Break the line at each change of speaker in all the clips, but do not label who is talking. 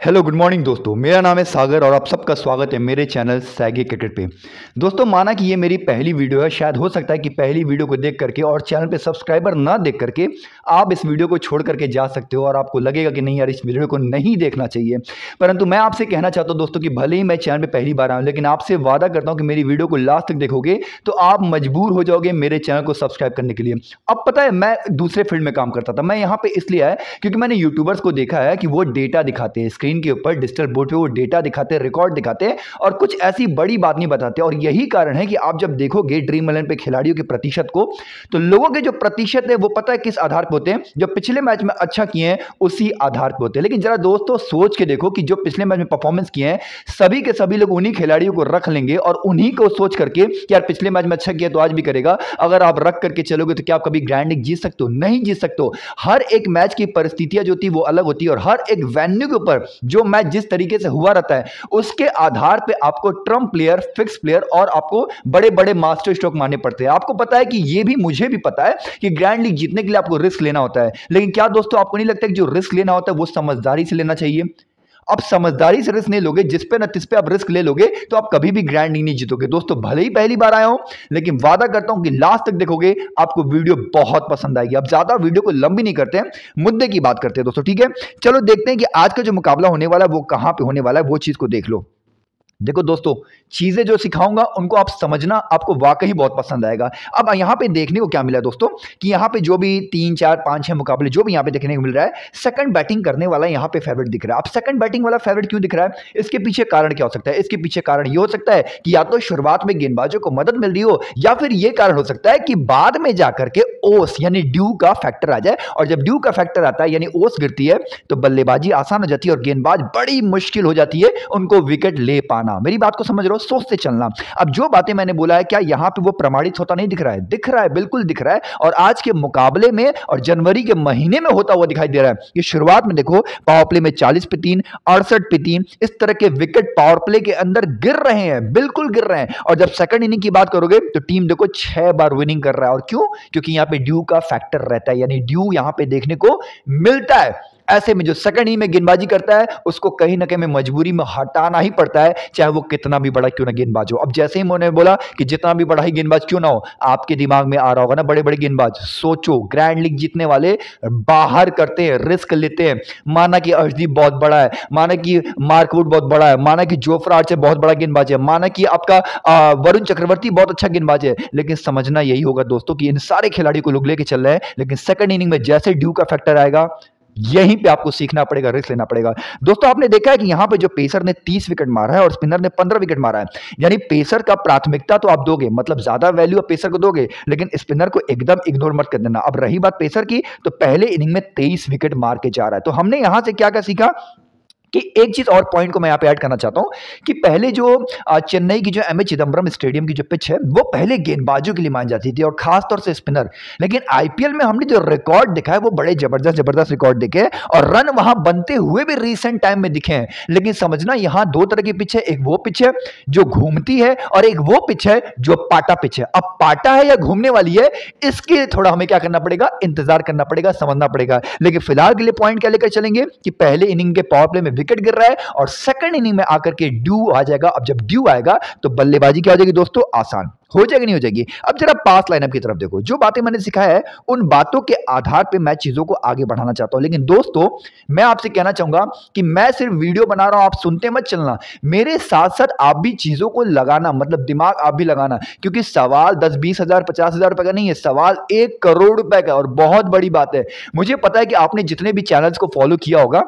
Hello good morning दोस्तों। मेरा नाम है सागर और आप सबका स्वागत है मेरे चैनल सैगी क्रिकेट पे। दोस्तों, माना कि ये मेरी पहली वीडियो है, शायद हो सकता है कि पहली वीडियो को देख करके और चैनल पे सब्सक्राइबर ना देख करके आप इस वीडियो को छोड़ करके जा सकते हो और आपको लगेगा कि नहीं यार, इस वीडियो को नहीं देखना चाहिए। परंतु मैं आपसे कहना चाहता हूँ दोस्तों कि भले ही मैं चैनल पर पहली बार आऊँ, लेकिन आपसे वादा करता हूँ कि मेरी वीडियो को लास्ट तक देखोगे तो आप मजबूर हो जाओगे मेरे चैनल को सब्सक्राइब करने के लिए। अब पता है, मैं दूसरे फील्ड में काम करता था, मैं यहाँ पे इसलिए आया क्योंकि मैंने यूट्यूबर्स को देखा है कि वो डेटा दिखाते हैं स्क्रीन के ऊपर, डिजिटल बोर्ड पे वो डेटा दिखाते हैं, रिकॉर्ड दिखाते हैं और कुछ ऐसी बड़ी बात नहीं बताते। और यही कारण है कि आप जब देखोगे ड्रीम 11 पे खिलाड़ियों के प्रतिशत को, तो लोगों के जो प्रतिशत है वो पता है किस आधार पर होते हैं, जो पिछले मैच में अच्छा किए हैं उसी आधार पर होते हैं। लेकिन जरा दोस्तों सोच के देखो कि जो पिछले मैच में परफॉर्मेंस किए हैं सभी के सभी लोग उन्हीं खिलाड़ियों को रख लेंगे और उन्हीं को सोच करके कि यार पिछले मैच में अच्छा किया तो आज भी करेगा। अगर आप रख करके चलोगे तो क्या आप कभी ग्रैंड लीग जीत सकते हो? नहीं जीत सकते हो। हर एक मैच की परिस्थितियां जो थी वो अलग होती है और हर एक वेन्यू के ऊपर जो मैच जिस तरीके से हुआ रहता है उसके आधार पे आपको ट्रम्प प्लेयर, फिक्स प्लेयर और आपको बड़े बड़े मास्टर स्ट्रोक मारने पड़ते हैं। आपको पता है कि ये भी मुझे भी पता है कि ग्रैंड लीग जीतने के लिए आपको रिस्क लेना होता है, लेकिन क्या दोस्तों आपको नहीं लगता कि जो रिस्क लेना होता है वो समझदारी से लेना चाहिए? आप समझदारी से रिस्क नहीं लोगे, जिस पे ना तिस पे आप रिस्क ले लोगे तो आप कभी भी ग्रैंड लीग नहीं जीतोगे। दोस्तों, भले ही पहली बार आया हूं, लेकिन वादा करता हूं कि लास्ट तक देखोगे आपको वीडियो बहुत पसंद आएगी। अब ज्यादा वीडियो को लंबी नहीं करते हैं, मुद्दे की बात करते हैं दोस्तों, ठीक है? चलो देखते हैं कि आज का जो मुकाबला होने वाला है वो कहां पे होने वाला है, वो चीज को देख लो। देखो दोस्तों, चीजें जो सिखाऊंगा उनको आप समझना, आपको वाकई बहुत पसंद आएगा। अब यहां पे देखने को क्या मिला है दोस्तों कि यहां पे जो भी 3 4 5 6 मुकाबले जो भी यहां पे देखने को मिल रहा है, सेकंड बैटिंग करने वाला यहां पे फेवरेट दिख रहा है। अब सेकंड बैटिंग वाला फेवरेट क्यों दिख रहा है? इसके पीछे कारण क्या हो सकता है? इसके पीछे कारण ये हो सकता है कि या तो शुरुआत में गेंदबाजों को मदद मिल रही हो, या फिर यह कारण हो सकता है कि बाद में जाकर के ओस यानी ड्यू का फैक्टर आ जाए, और जब ड्यू का फैक्टर आता है यानी ओस गिरती है तो बल्लेबाजी आसान हो जाती है और गेंदबाज बड़ी मुश्किल हो जाती है उनको विकेट ले पाना। मेरी बात को समझ रहे हो? सोचते चलना। अब जो बातें मैंने बोला है, क्या यहां पे वो प्रमाणित होता नहीं दिख रहा है? दिख रहा है, बिल्कुल दिख रहा है। और आज के मुकाबले में और जनवरी के महीने में होता हुआ दिखाई दे रहा है। ये शुरुआत में देखो पावर प्ले में 40 पे 3, 68 पे 3, इस तरह के विकेट पावर प्ले के अंदर गिर रहे हैं, बिल्कुल गिर रहे हैं। और जब सेकंड इनिंग की बात करोगे तो टीम देखो 6 बार विनिंग कर रहा है। और क्यों? क्योंकि यहां पे ड्यू का फैक्टर रहता है, यानी ड्यू यहां पे देखने को मिलता है। ऐसे में जो सेकंड इनिंग में गेंदबाजी करता है उसको कहीं ना कहीं में मजबूरी में हटाना ही पड़ता है, चाहे वो कितना भी बड़ा क्यों ना गेंदबाज हो। अब जैसे ही मैंने बोला कि जितना भी बड़ा ही गेंदबाज क्यों ना हो, आपके दिमाग में आ रहा होगा ना बड़े बड़े गेंदबाज। सोचो, ग्रैंड लीग जीतने वाले बाहर करते हैं, रिस्क लेते हैं। माना कि अर्शदीप बहुत बड़ा है, माना कि मार्क वुड बहुत बड़ा है, माना कि जोफ्रा आर्चर बहुत बड़ा गेंदबाज है, माना कि आपका वरुण चक्रवर्ती बहुत अच्छा गेंदबाज है, लेकिन समझना यही होगा दोस्तों कि इन सारे खिलाड़ियों को लोग लेके चल रहे हैं, लेकिन सेकंड इनिंग में जैसे ड्यू का फैक्टर आएगा यहीं पे आपको सीखना पड़ेगा, रिस्क लेना पड़ेगा। दोस्तों, आपने देखा है कि यहां पे जो पेसर ने 30 विकेट मारा है और स्पिनर ने 15 विकेट मारा है, यानी पेसर का प्राथमिकता तो आप दोगे, मतलब ज्यादा वैल्यू आप पेसर को दोगे, लेकिन स्पिनर को एकदम इग्नोर मत कर देना। अब रही बात पेसर की, तो पहले इनिंग में 23 विकेट मार के जा रहा है। तो हमने यहां से क्या क्या सीखा कि एक चीज और पॉइंट को मैं यहां पे ऐड करना चाहता हूं कि पहले जो चेन्नई की जो एमए चिदम्बरम स्टेडियम की जो पिच है वो पहले गेंदबाजों के लिए मानी जाती थी और खासतौर से स्पिनर। लेकिन आईपीएल में हमने जो रिकॉर्ड दिखा है वो बड़े जबरदस्त जबरदस्त रिकॉर्ड दिखे और रन वहां बनते हुए भी रिसेंट टाइम में दिखे हैं। लेकिन समझना, यहां दो तरह की पिच है, एक वो पिच है जो घूमती है और एक वो पिच है जो पाटा पिच है। अब पाटा है या घूमने वाली है, इसके लिए थोड़ा हमें क्या करना पड़ेगा, इंतजार करना पड़ेगा, समझना पड़ेगा। लेकिन फिलहाल के लिए पॉइंट क्या लेकर चलेंगे कि पहले इनिंग के पावर प्ले में विकेट गिर रहा है और सेकंड इनिंग में आकर के ड्यू आ जाएगा। अब जब ड्यू आएगा तो बल्लेबाजी क्या हो जाएगी दोस्तों, आसान हो जाएगी, नहीं हो जाएगी। अब जरा पास लाइनअप की तरफ देखो, जो बातें मैंने सिखाया है उन बातों के आधार पे मैं चीजों को आगे बढ़ाना चाहता हूं। लेकिन दोस्तों, मैं आपसे कहना चाहूंगा कि मैं सिर्फ वीडियो बना रहा हूं, आप सुनते मत चलना, मेरे साथ साथ आप भी चीजों को लगाना, मतलब दिमाग आप भी लगाना, क्योंकि सवाल 10 20 हजार 50 हजार रुपए का नहीं है, सवाल 1 करोड़ रुपए का। और बहुत बड़ी बात है, मुझे पता है कि आपने जितने भी चैनल्स को फॉलो किया होगा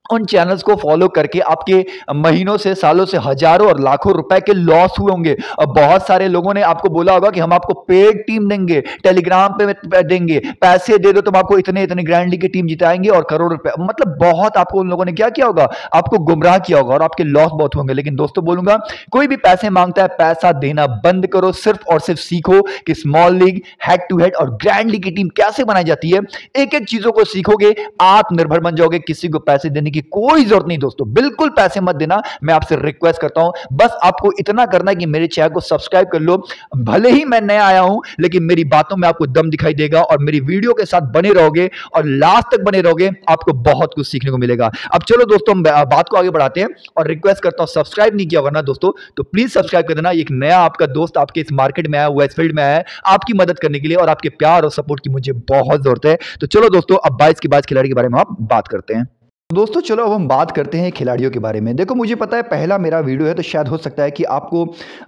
उन चैनल्स को फॉलो करके आपके महीनों से, सालों से हजारों और लाखों रुपए के लॉस हुए होंगे। और बहुत सारे लोगों ने आपको बोला होगा कि हम आपको पेड टीम देंगे, टेलीग्राम पे देंगे, पैसे दे दो, तुम आपको इतने इतने ग्रैंड लीग की टीम जिताएंगे और करोड़ रुपए, मतलब बहुत आपको उन लोगों ने क्या किया होगा, आपको गुमराह किया होगा और आपके लॉस बहुत होंगे। लेकिन दोस्तों बोलूंगा, कोई भी पैसे मांगता है, पैसा देना बंद करो, सिर्फ और सिर्फ सीखो कि small league, head to head और ग्रैंड लीग की टीम कैसे बनाई जाती है। एक एक चीजों को सीखोगे, आत्मनिर्भर बन जाओगे, किसी को पैसे देने की की कोई जरूरत नहीं दोस्तों, बिल्कुल पैसे मत देना, मैं आपसे रिक्वेस्ट करता हूं। बस आपको इतना करना है कि मेरे चैनल को सब्सक्राइब कर लो। भले ही मैं नया आया हूं, लेकिन मेरी बातों में आपको दम दिखाई देगा और मेरी वीडियो के साथ बने रहोगे और लास्ट तक बने रहोगे, आपको बहुत कुछ सीखने को मिलेगा। अब चलो दोस्तों, हम बात को आगे बढ़ाते हैं और रिक्वेस्ट करता हूं, सब्सक्राइब नहीं किया होगा ना दोस्तों तो प्लीज सब्सक्राइब कर देना। एक नया आपका दोस्त आपके इस मार्केट में आया हुआ, इस फील्ड में आया है आपकी मदद करने के लिए, और आपके प्यार और सपोर्ट की मुझे बहुत जरूरत है। तो चलो दोस्तों, अब 22 के 22 खिलाड़ी के बारे में आप बात करते हैं। दोस्तों चलो अब हम बात करते हैं खिलाड़ियों के बारे में। देखो मुझे पता है पहला मेरा वीडियो है, तो शायद हो सकता है कि आपको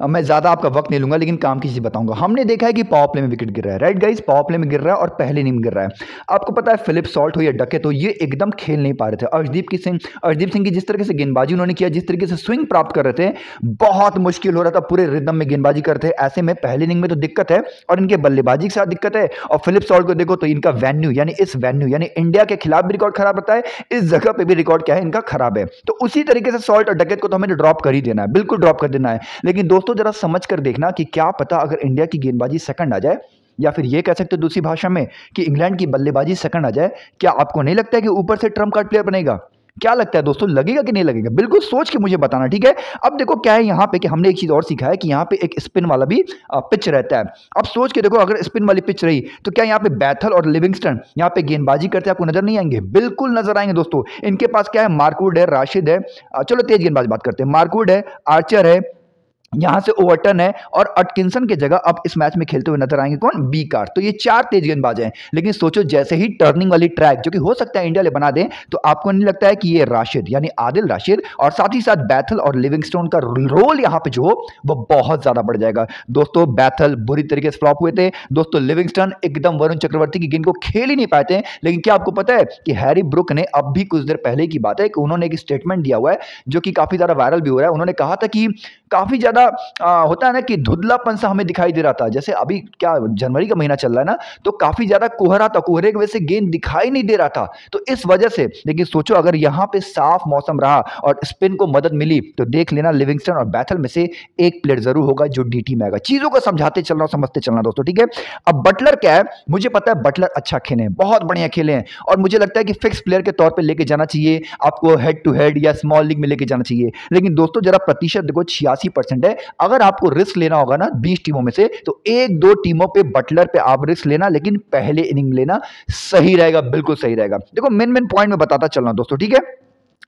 मैं ज़्यादा आपका वक्त नहीं लूंगा, लेकिन काम की चीज़ बताऊंगा। हमने देखा है कि पावर प्ले में विकेट गिर रहा है, राइट गाइस, पावर प्ले में गिर रहा है और पहले इनिंग में गिर रहा है। आपको पता है फिलिप सॉल्ट हो या डकेट हो, ये एकदम खेल नहीं पा रहे थे। अर्शदीप सिंह की जिस तरीके से गेंदबाजी उन्होंने किया, जिस तरीके से स्विंग प्राप्त कर रहे थे, बहुत मुश्किल हो रहा था, पूरे रिदम में गेंदबाजी करते हैं। ऐसे में पहले इनिंग में तो दिक्कत है और इनके बल्लेबाजी के साथ दिक्कत है। और फिलिप सॉल्ट को देखो तो इनका वेन्यू यानी इंडिया के खिलाफ भी रिकॉर्ड खराब रहता है, इस जगह पे भी रिकॉर्ड क्या है इनका खराब है। तो उसी तरीके से सॉल्ट और डकेट को तो हमें ड्रॉप कर ही देना है, बिल्कुल ड्रॉप कर देना है। लेकिन दोस्तों जरा समझ कर देखना कि क्या पता अगर इंडिया की गेंदबाजी सेकंड आ जाए, या फिर ये कह सकते हो दूसरी भाषा में कि इंग्लैंड की बल्लेबाजी सेकंड आ जाए, क्या आपको नहीं लगता है कि ऊपर से ट्रम्प कार्ड प्लेयर बनेगा? क्या लगता है दोस्तों, लगेगा कि नहीं लगेगा? बिल्कुल सोच के मुझे बताना, ठीक है। अब देखो क्या है यहाँ पे कि हमने एक चीज और सीखा है कि यहाँ पे एक स्पिन वाला भी पिच रहता है। अब सोच के देखो, अगर स्पिन वाली पिच रही तो क्या यहाँ पे बैथल और लिविंगस्टन यहाँ पे गेंदबाजी करते आपको नजर नहीं आएंगे? बिल्कुल नजर आएंगे दोस्तों। इनके पास क्या है, मार्कवुड है, राशिद है, चलो तेज गेंदबाज बात करते हैं, मार्कवुड है, आर्चर है, यहां से ओवरटन है, और अटकिंसन की जगह अब इस मैच में खेलते हुए नजर आएंगे कौन? बी कार। तो ये 4 तेज गेंदबाज हैं। लेकिन सोचो जैसे ही टर्निंग वाली ट्रैक जो कि हो सकता है इंडिया ले बना दें, तो आपको नहीं लगता है कि ये राशिद यानी आदिल राशिद और साथ ही साथ बैथल और लिविंगस्टोन का रोल यहां पे जो हो वो बहुत ज्यादा बढ़ जाएगा। दोस्तों बैथल बुरी तरीके से फ्लॉप हुए थे, दोस्तों लिविंगस्टन एकदम वरुण चक्रवर्ती की गेंद को खेल ही नहीं पाए थे। लेकिन क्या आपको पता है कि हैरी ब्रुक ने अब भी कुछ देर पहले की बात है कि उन्होंने एक स्टेटमेंट दिया हुआ है जो कि काफी ज्यादा वायरल भी हो रहा है। उन्होंने कहा था कि काफी ज्यादा होता है ना कि धुंधलापन सा हमें दिखाई दे रहा था, जैसे अभी क्या जनवरी का महीना चल रहा है ना, तो काफी ज्यादा कोहरा था, कोहरे की वजह से गेंद दिखाई नहीं दे रहा था, तो इस वजह से। लेकिन सोचो अगर यहां पे साफ मौसम रहा और स्पिन को मदद मिली तो देख लेना लिविंगस्टन और बैथल में से एक प्लेयर जरूर होगा जो डीटी में आएगा। चीजों को समझाते चलना, समझते चलना दोस्तों, ठीक है। अब बटलर क्या है, मुझे पता है बटलर अच्छा खेले हैं, बहुत बढ़िया खेले हैं, और मुझे लगता है कि फिक्स प्लेयर के तौर पर लेके जाना चाहिए आपको, हेड टू हेड या स्मॉल लीग में लेके जाना चाहिए। लेकिन दोस्तों जरा प्रतिशत देखो 86% है। अगर आपको रिस्क लेना होगा ना 20 टीमों में से, तो 1-2 टीमों पे बटलर पे आप रिस्क लेना, लेकिन पहले इनिंग लेना सही रहेगा, बिल्कुल सही रहेगा। देखो मेन पॉइंट में बताता चल रहा हूं दोस्तों, ठीक है।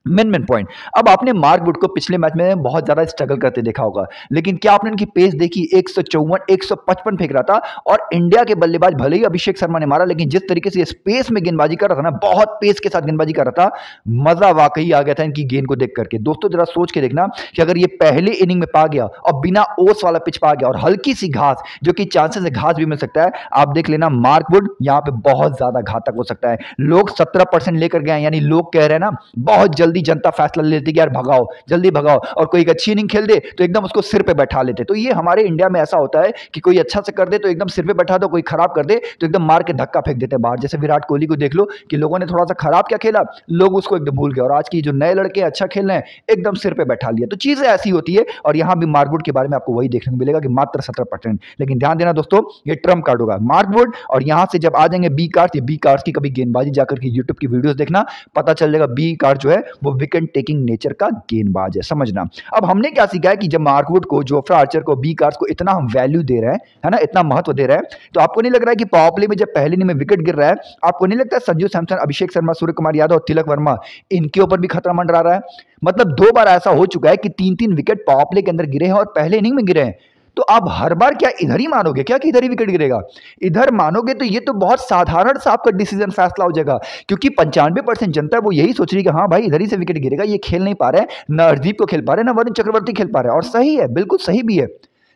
मेन पॉइंट, अब आपने मार्क वुड को पिछले मैच में बहुत ज्यादा स्ट्रगल करते देखा होगा, लेकिन क्या आपने उनकी पेस देखी? 154 155 फेंक रहा था, और इंडिया के बल्लेबाज भले ही अभिषेक शर्मा ने मारा, लेकिन जिस तरीके से स्पेस में गेंदबाजी कर रहा था ना, बहुत पेस के साथ गेंदबाजी कर रहा था, मजा वाकई आ गया था इनकी गेंद को देख करके। दोस्तों जरा सोच के देखना कि अगर ये पहले इनिंग में पा गया और बिना ओस वाला पिच पा गया और हल्की सी घास, जो कि चांसेस है घास भी मिल सकता है, आप देख लेना मार्क वुड यहाँ पे बहुत ज्यादा घातक हो सकता है। लोग 17% लेकर गए, यानी लोग कह रहे हैं ना, बहुत जल्दी जनता फैसला लेती कि यार भगाओ, जल्दी भगाओ, और कोई एक अच्छी इनिंग खेल दे तो एकदम उसको सिर पे बैठा लेते। तो ये हमारे इंडिया में ऐसा होता है कि कोई अच्छा से कर दे तो एकदम सिर पे बैठा दो, कोई खराब कर दे तो एकदम मार के धक्का फेंक देते हैं बाहर। जैसे विराट कोहली को देख लो कि लोगों ने थोड़ा सा खराब क्या खेला, लोग उसको एकदम भूल गए, और आज की जो नए लड़के अच्छा खेल रहे हैं एकदम सिर पे बैठा लिया। तो चीजें ऐसी होती है, और यहां भी मार्कवुड के बारे में आपको वही देखने को मिलेगा कि मात्र 17%। लेकिन ध्यान देना दोस्तों, ये ट्रम्प कार्ड होगा मार्कवुड, और यहां से जब आ जाएंगे बी कार्ड, बी कार्ड की कभी गेंदबाजी जाकर के यूट्यूब की वीडियोस देखना, पता चल जाएगा बी कार्ड जो है वो विकेट टेकिंग नेचर का गेंदबाज है, समझना। अब हमने क्या सीखा है कि जब मार्कवुड को, जोफ्रा आर्चर को, बी कार्ड्स को इतना हम वैल्यू दे रहे हैं, है ना, इतना महत्व दे रहे हैं, तो आपको नहीं लग रहा है कि पावर प्ले में जब पहले इनिंग में विकेट गिर रहा है, आपको नहीं लगता है संजू सैमसन, अभिषेक शर्मा, सूर्य कुमार यादव, तिलक वर्मा, इनके ऊपर भी खतरा मंडरा रहा है? मतलब 2 बार ऐसा हो चुका है कि 3-3 विकेट पावर प्ले के अंदर गिरे हैं और पहले इनिंग में गिरे हैं। तो आप हर बार क्या इधर ही मानोगे क्या कि इधर ही विकेट गिरेगा? इधर मानोगे तो ये तो बहुत साधारण सा आपका डिसीजन फैसला हो जाएगा, क्योंकि 95% जनता है वो यही सोच रही है कि हाँ भाई इधर ही से विकेट गिरेगा, ये खेल नहीं पा रहे हैं, ना अर्शदीप को खेल पा रहे हैं, ना वरुण चक्रवर्ती खेल पा रहे हैं। और सही है, बिल्कुल सही भी है,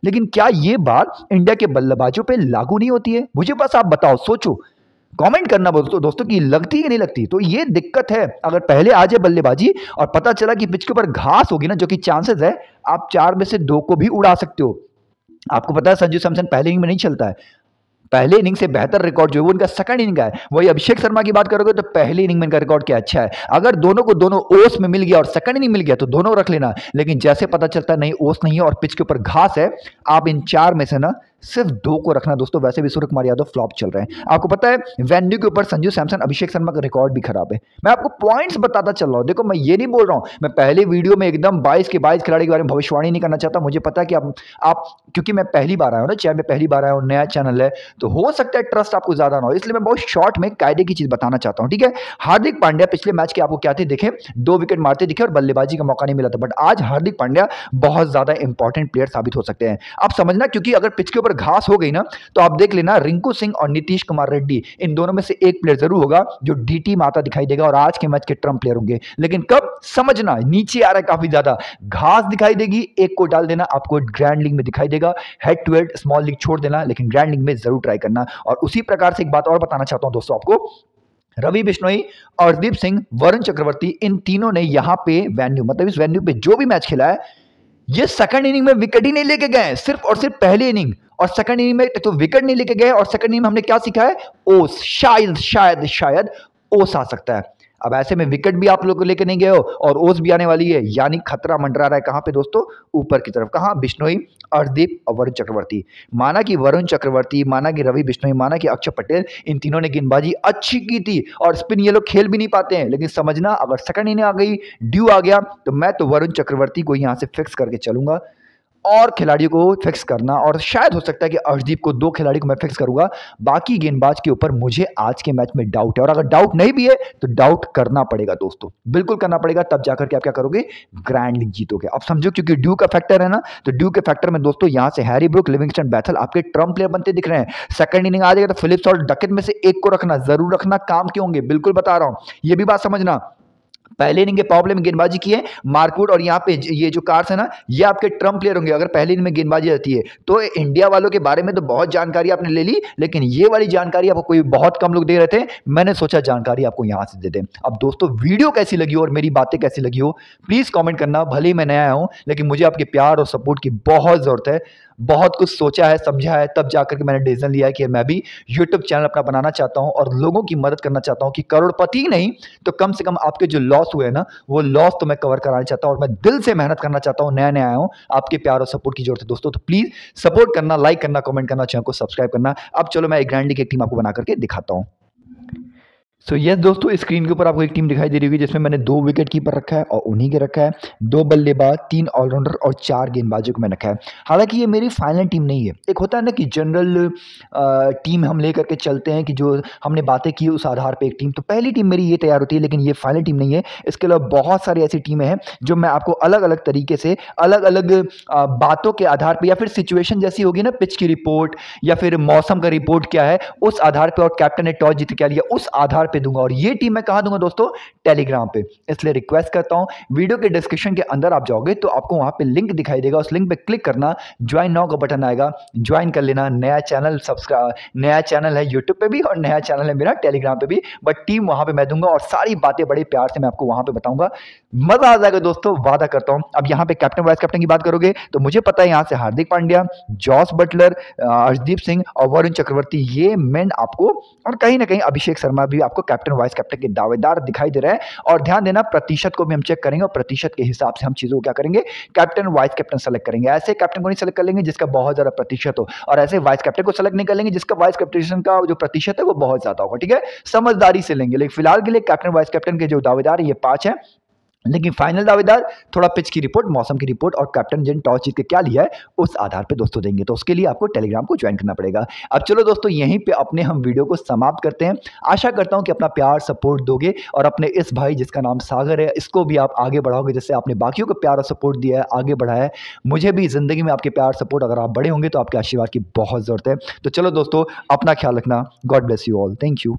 लेकिन क्या ये बात इंडिया के बल्लेबाजों पर लागू नहीं होती है? मुझे बस आप बताओ, सोचो, कमेंट करना दोस्तों कि लगती है नहीं लगती। तो ये दिक्कत है, अगर पहले आ जाए बल्लेबाजी और पता चला कि पिच के ऊपर घास होगी ना, जो कि चांसेस है, आप 4 में से 2 को भी उड़ा सकते हो। आपको पता है संजू सैमसन पहले इनिंग में नहीं चलता है, पहले इनिंग से बेहतर रिकॉर्ड जो है वो उनका सेकंड इनिंग का है। वही अभिषेक शर्मा की बात करोगे तो पहले इनिंग में इनका रिकॉर्ड क्या अच्छा है। अगर दोनों को दोनों ओस में मिल गया और सेकंड इनिंग मिल गया तो दोनों रख लेना, लेकिन जैसे पता चलता है नहीं ओस नहीं है और पिच के ऊपर घास है, आप इन 4 में से ना सिर्फ 2 को रखना दोस्तों। वैसे भी सूर्य कुमार यादव फ्लॉप चल रहे हैं। आपको पता है वेन्यू के ऊपर संजू सैमसन, अभिषेक शर्मा का रिकॉर्ड भी खराब है। मैं आपको पॉइंट्स बताता चल रहा हूं। देखो मैं ये नहीं बोल रहा हूं, मैं पहले वीडियो में एकदम 22 के 22 खिलाड़ी के बारे में भविष्यवाणी नहीं करना चाहता। मुझे पता है कि आप क्योंकि मैं पहली बार आया हूं ना, चाहे मैं पहली बार आया हूं, नया चैनल है, तो हो सकता है ट्रस्ट आपको ज्यादा ना हो, इसलिए मैं बहुत शॉर्ट में कायदे की चीज बताना चाहता हूं। ठीक है, हार्दिक पांड्या पिछले मैच के आपको क्या थे देखे, 2 विकेट मारते दिखे और बल्लेबाजी का मौका नहीं मिला था। बट आज हार्दिक पांड्या बहुत ज्यादा इंपॉर्टेंट प्लेयर साबित हो सकते हैं। आप समझना, क्योंकि अगर पिच के ऊपर घास हो गई ना, तो आप देख लेना रिंकू सिंह और नीतीश कुमार रेड्डी, इन दोनों में से एक प्लेयर जरूर होगा जो डीटी माता दिखाई देगा और आज के मैच के ट्रम्प प्लेयर होंगे। लेकिन कब, समझना, नीचे आ रहा है काफी ज्यादा घास दिखाई देगी, एक को डाल देना, आपको ग्रैंड लीग में दिखाई देगा। Head to head small league छोड़ देना, लेकिन ग्रैंड लीग में जरूर ट्राई करना। और उसी प्रकार से एक बात और बताना चाहता हूं दोस्तों आपको, रवि बिश्नोई, अर्शदीप सिंह, वरुण चक्रवर्ती, इन तीनों ने यहां पे वेन्यू, मतलब इस वेन्यू पे जो भी मैच खेला है, ये सेकंड इनिंग में विकेट ही नहीं लेके गए, सिर्फ और सिर्फ पहली इनिंग और सेकंड इनिंग में तो विकेट नहीं लेके गए। और सेकंड इनिंग में हमने क्या सीखा है, ओस, शायद शायद शायद ओस आ सकता है। अब ऐसे में विकेट भी आप लोग लेके नहीं गए हो और ओस भी आने वाली है, यानी खतरा मंडरा रहा है कहां पे दोस्तों, ऊपर की तरफ। कहां, बिश्नोई, अर्शदीप और वरुण चक्रवर्ती। माना कि वरुण चक्रवर्ती, माना कि रवि बिश्नोई, माना कि अक्षर पटेल, इन तीनों ने गेंदबाजी अच्छी की थी और स्पिन ये लोग खेल भी नहीं पाते हैं। लेकिन समझना, अगर सेकंड इनिंग आ गई, ड्यू आ गया, तो मैं तो वरुण चक्रवर्ती को यहां से फिक्स करके चलूंगा और खिलाड़ियों को फिक्स करना, और शायद हो सकता है कि अर्शदीप को, 2 खिलाड़ी को मैं फिक्स करूंगा। बाकी गेंदबाज के ऊपर मुझे आज के मैच में डाउट है, और अगर डाउट नहीं भी है तो डाउट करना पड़ेगा दोस्तों, बिल्कुल करना पड़ेगा, तब जाकर के आप क्या करोगे, ग्रैंड लीग जीतोगे। अब समझो, क्योंकि ड्यू का फैक्टर है ना, तो ड्यू के फैक्टर में दोस्तों यहां से हैरी ब्रूक, लिविंगस्टन, बैथल आपके ट्रम्प प्लेयर बनते दिख रहे हैं। सेकंड इनिंग आ जाएगा तो फिलिप्स और डकेट में से एक को रखना, जरूर रखना, काम के होंगे, बिल्कुल बता रहा हूं, ये भी बात समझना। पहले इनिंग के पावर प्ले में गेंदबाजी की है मार्कवुड, और यहाँ पे ये जो कार्स है ना, ये आपके ट्रम्प प्लेयर होंगे अगर पहले इनिंग में गेंदबाजी रहती है। तो इंडिया वालों के बारे में तो बहुत जानकारी आपने ले ली, लेकिन ये वाली जानकारी आपको कोई बहुत कम लोग दे रहे थे, मैंने सोचा जानकारी आपको यहाँ से दे दें। अब दोस्तों वीडियो कैसी लगी हो और मेरी बातें कैसी लगी हो, प्लीज कॉमेंट करना। भले ही मैं नया आया हूँ, लेकिन मुझे आपके प्यार और सपोर्ट की बहुत जरूरत है। बहुत कुछ सोचा है, समझा है, तब जाकर के मैंने डिसीजन लिया है कि मैं भी यूट्यूब चैनल अपना बनाना चाहता हूं और लोगों की मदद करना चाहता हूं कि करोड़पति नहीं तो कम से कम आपके जो लॉस हुए ना, वो लॉस तो मैं कवर कराना चाहता हूं, और मैं दिल से मेहनत करना चाहता हूं। नया नया आया हूं, आपके प्यार और सपोर्ट की जरूरत है दोस्तों, तो प्लीज सपोर्ट करना, लाइक करना, कमेंट करना, चैनल को सब्सक्राइब करना। अब चलो मैं एक ग्रैंड लीग की टीम आपको बना करके दिखाता हूं। सो यस दोस्तों, स्क्रीन के ऊपर आपको एक टीम दिखाई दे रही होगी जिसमें मैंने 2 विकेट कीपर रखा है और उन्हीं के रखा है 2 बल्लेबाज, 3 ऑलराउंडर और 4 गेंदबाजों को मैंने रखा है। हालांकि ये मेरी फाइनल टीम नहीं है। एक होता है ना कि जनरल टीम हम लेकर के चलते हैं कि जो हमने बातें की उस आधार पे एक टीम, तो पहली टीम मेरी ये तैयार होती है, लेकिन ये फाइनल टीम नहीं है। इसके अलावा बहुत सारी ऐसी टीमें हैं जो मैं आपको अलग अलग तरीके से, अलग अलग बातों के आधार पर, या फिर सिचुएशन जैसी होगी ना, पिच की रिपोर्ट या फिर मौसम का रिपोर्ट क्या है उस आधार पर, और कैप्टन ने टॉस जीत क्या लिया उस आधार पर दूंगा। और ये टीम मैं कहां दूंगा दोस्तों, टेलीग्राम पे। इसलिए रिक्वेस्ट करता हूं, वीडियो के डिस्क्रिप्शन के अंदर आप जाओगे तो आपको वहां पे लिंक दिखाई देगा, उस लिंक पे क्लिक करना, ज्वाइन नाउ का बटन आएगा, ज्वाइन कर लेना। नया चैनल सब्सक्राइब, नया चैनल है यूट्यूब पे भी और नया चैनल है मेरा टेलीग्राम पे भी, बट टीम वहां पे मैं दूंगा और सारी बातें बड़े प्यार से मैं आपको वहां पे बताऊंगा। मजा आ जाएगा दोस्तों, वादा करता हूं। अब यहाँ पे कैप्टन वाइस कैप्टन की बात करोगे तो मुझे पता है यहाँ से हार्दिक पांड्या, जॉस बटलर, अर्शदीप सिंह और वरुण चक्रवर्ती, ये मेन आपको, और कहीं ना कहीं अभिषेक शर्मा भी आपको कैप्टन वाइस कैप्टन के दावेदार दिखाई दे रहे हैं। और ध्यान देना, प्रतिशत को भी हम चेक करेंगे और प्रतिशत के हिसाब से हम चीजों को क्या करेंगे, कैप्टन वाइस कैप्टन सेलेक्ट करेंगे। ऐसे कैप्टन को नहीं सेलेक्ट कर लेंगे जिसका बहुत ज्यादा प्रतिशत हो, और ऐसे वाइस कैप्टन को सेलेक्ट नहीं कर लेंगे जिसका वाइस कैप्टन का जो प्रतिशत है वो बहुत ज्यादा होगा। ठीक है, समझदारी से लेंगे। लेकिन फिलहाल के लिए कैप्टन वाइस कैप्टन के जो दावेदार है ये 5 है, लेकिन फाइनल दावेदार थोड़ा पिच की रिपोर्ट, मौसम की रिपोर्ट और कैप्टन जिन टॉस जीत के क्या लिया है उस आधार पे दोस्तों देंगे। तो उसके लिए आपको टेलीग्राम को ज्वाइन करना पड़ेगा। अब चलो दोस्तों, यहीं पे अपने हम वीडियो को समाप्त करते हैं। आशा करता हूं कि अपना प्यार सपोर्ट दोगे और अपने इस भाई जिसका नाम सागर है, इसको भी आप आगे बढ़ाओगे, जैसे आपने बाकियों को प्यार और सपोर्ट दिया है, आगे बढ़ाया है। मुझे भी जिंदगी में आपके प्यार सपोर्ट, अगर आप बड़े होंगे तो आपके आशीर्वाद की बहुत जरूरत है। तो चलो दोस्तों, अपना ख्याल रखना। God bless you all, thank you.